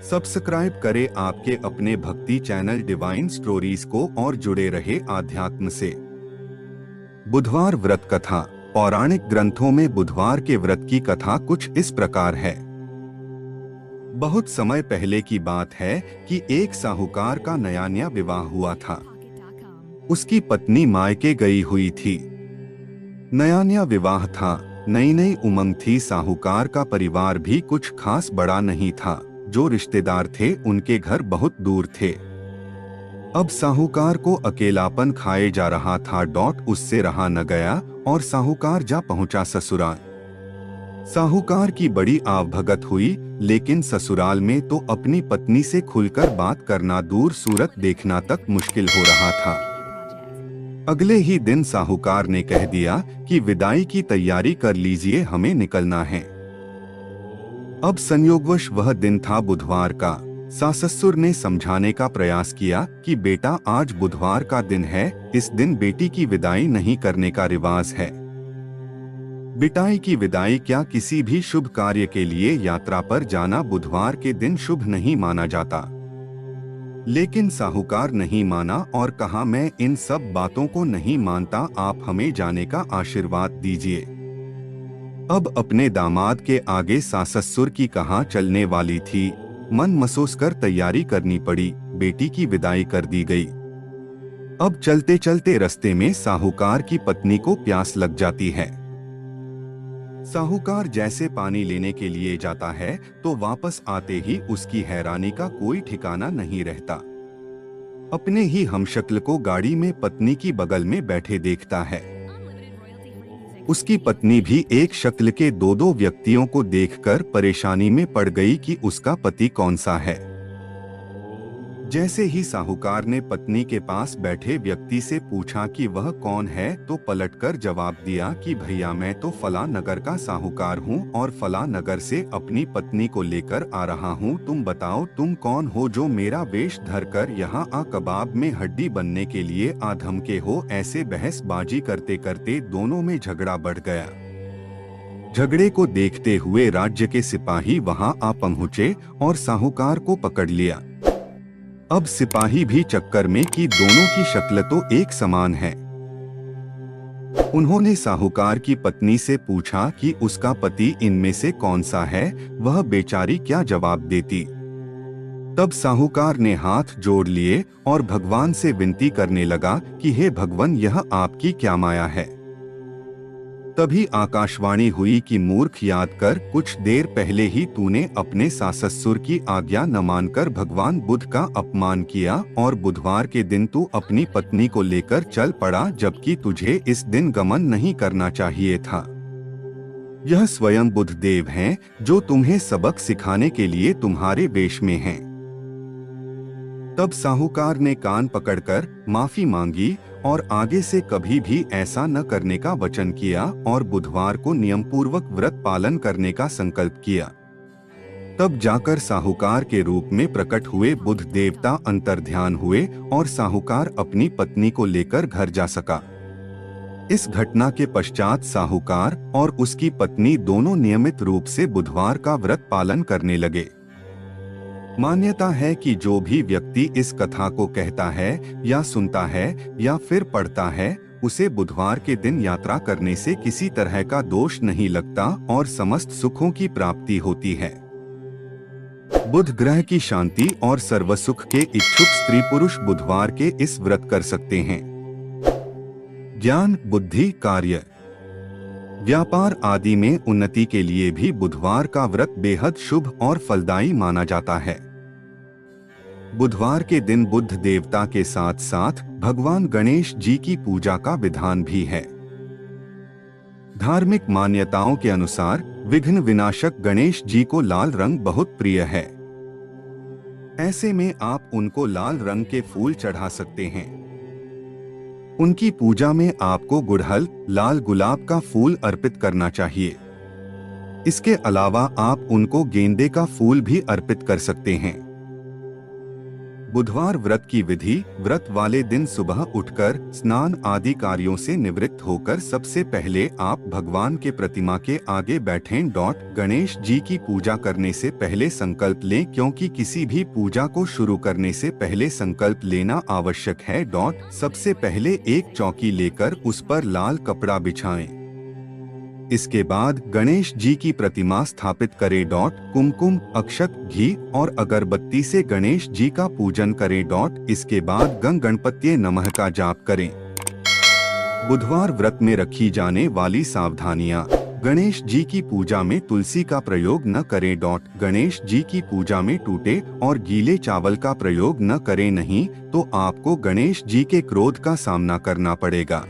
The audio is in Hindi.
सब्सक्राइब करें आपके अपने भक्ति चैनल डिवाइन स्टोरीज को और जुड़े रहे आध्यात्म से। बुधवार व्रत कथा। पौराणिक ग्रंथों में बुधवार के व्रत की कथा कुछ इस प्रकार है। बहुत समय पहले की बात है कि एक साहूकार का नया विवाह हुआ था। उसकी पत्नी मायके गई हुई थी। नया विवाह था, नई नई उमंग थी। साहूकार का परिवार भी कुछ खास बड़ा नहीं था। जो रिश्तेदार थे उनके घर बहुत दूर थे। अब साहूकार को अकेलापन खाए जा रहा था। उससे रहा न गया और साहूकार जा पहुंचा ससुराल। साहूकार की बड़ी आवभगत हुई, लेकिन ससुराल में तो अपनी पत्नी से खुलकर बात करना दूर, सूरत देखना तक मुश्किल हो रहा था। अगले ही दिन साहूकार ने कह दिया कि विदाई की तैयारी कर लीजिए, हमें निकलना है। अब संयोगवश वह दिन था बुधवार का। साससुर ने समझाने का प्रयास किया कि बेटा, आज बुधवार का दिन है, इस दिन बेटी की विदाई नहीं करने का रिवाज है। बिटाई की विदाई क्या, किसी भी शुभ कार्य के लिए यात्रा पर जाना बुधवार के दिन शुभ नहीं माना जाता। लेकिन साहूकार नहीं माना और कहा, मैं इन सब बातों को नहीं मानता, आप हमें जाने का आशीर्वाद दीजिए। अब अपने दामाद के आगे साससुर की कहाँ चलने वाली थी। मन मसोस कर तैयारी करनी पड़ी। बेटी की विदाई कर दी गई। अब चलते चलते रास्ते में साहूकार की पत्नी को प्यास लग जाती है। साहूकार जैसे पानी लेने के लिए जाता है तो वापस आते ही उसकी हैरानी का कोई ठिकाना नहीं रहता। अपने ही हमशक्ल को गाड़ी में पत्नी की बगल में बैठे देखता है। उसकी पत्नी भी एक शक्ल के दो व्यक्तियों को देखकर परेशानी में पड़ गई कि उसका पति कौन सा है। जैसे ही साहूकार ने पत्नी के पास बैठे व्यक्ति से पूछा कि वह कौन है, तो पलटकर जवाब दिया कि भैया, मैं तो फला नगर का साहूकार हूँ और फला नगर से अपनी पत्नी को लेकर आ रहा हूँ। तुम बताओ, तुम कौन हो जो मेरा वेश धरकर यहाँ आ कबाब में हड्डी बनने के लिए आ धमके हो। ऐसे बहसबाजी करते करते दोनों में झगड़ा बढ़ गया। झगड़े को देखते हुए राज्य के सिपाही वहाँ आ पहुँचे और साहूकार को पकड़ लिया। अब सिपाही भी चक्कर में कि दोनों की शक्ल तो एक समान है। उन्होंने साहूकार की पत्नी से पूछा कि उसका पति इनमें से कौन सा है। वह बेचारी क्या जवाब देती। तब साहूकार ने हाथ जोड़ लिए और भगवान से विनती करने लगा कि हे भगवान, यह आपकी क्या माया है। तभी आकाशवाणी हुई कि मूर्ख, याद कर, कुछ देर पहले ही तूने अपने साससुर की आज्ञा न मानकर भगवान बुद्ध का अपमान किया और बुधवार के दिन तू अपनी पत्नी को लेकर चल पड़ा, जबकि तुझे इस दिन गमन नहीं करना चाहिए था। यह स्वयं बुद्ध देव हैं जो तुम्हें सबक सिखाने के लिए तुम्हारे वेश में हैं। तब साहूकार ने कान पकड़कर माफी मांगी और आगे से कभी भी ऐसा न करने का वचन किया और बुधवार को नियमपूर्वक व्रत पालन करने का संकल्प किया। तब जाकर साहूकार के रूप में प्रकट हुए बुद्ध देवता अंतर्ध्यान हुए और साहूकार अपनी पत्नी को लेकर घर जा सका। इस घटना के पश्चात साहूकार और उसकी पत्नी दोनों नियमित रूप से बुधवार का व्रत पालन करने लगे। मान्यता है कि जो भी व्यक्ति इस कथा को कहता है या सुनता है या फिर पढ़ता है, उसे बुधवार के दिन यात्रा करने से किसी तरह का दोष नहीं लगता और समस्त सुखों की प्राप्ति होती है। बुध ग्रह की शांति और सर्वसुख के इच्छुक स्त्री पुरुष बुधवार के इस व्रत कर सकते हैं। ज्ञान, बुद्धि, कार्य, व्यापार आदि में उन्नति के लिए भी बुधवार का व्रत बेहद शुभ और फलदायी माना जाता है। बुधवार के दिन बुद्ध देवता के साथ साथ भगवान गणेश जी की पूजा का विधान भी है। धार्मिक मान्यताओं के अनुसार विघ्न विनाशक गणेश जी को लाल रंग बहुत प्रिय है। ऐसे में आप उनको लाल रंग के फूल चढ़ा सकते हैं। उनकी पूजा में आपको गुड़हल, लाल गुलाब का फूल अर्पित करना चाहिए। इसके अलावा आप उनको गेंदे का फूल भी अर्पित कर सकते हैं। बुधवार व्रत की विधि। व्रत वाले दिन सुबह उठकर स्नान आदि कार्यों से निवृत्त होकर सबसे पहले आप भगवान के प्रतिमा के आगे बैठें। गणेश जी की पूजा करने से पहले संकल्प लें, क्योंकि किसी भी पूजा को शुरू करने से पहले संकल्प लेना आवश्यक है। सबसे पहले एक चौकी लेकर उस पर लाल कपड़ा बिछाएं। इसके बाद गणेश जी की प्रतिमा स्थापित करें। कुमकुम, अक्षत, घी और अगरबत्ती से गणेश जी का पूजन करें। इसके बाद गं गणपत्ये नमः का जाप करें। बुधवार व्रत में रखी जाने वाली सावधानियां। गणेश जी की पूजा में तुलसी का प्रयोग न करें। गणेश जी की पूजा में टूटे और गीले चावल का प्रयोग न करें, नहीं तो आपको गणेश जी के क्रोध का सामना करना पड़ेगा।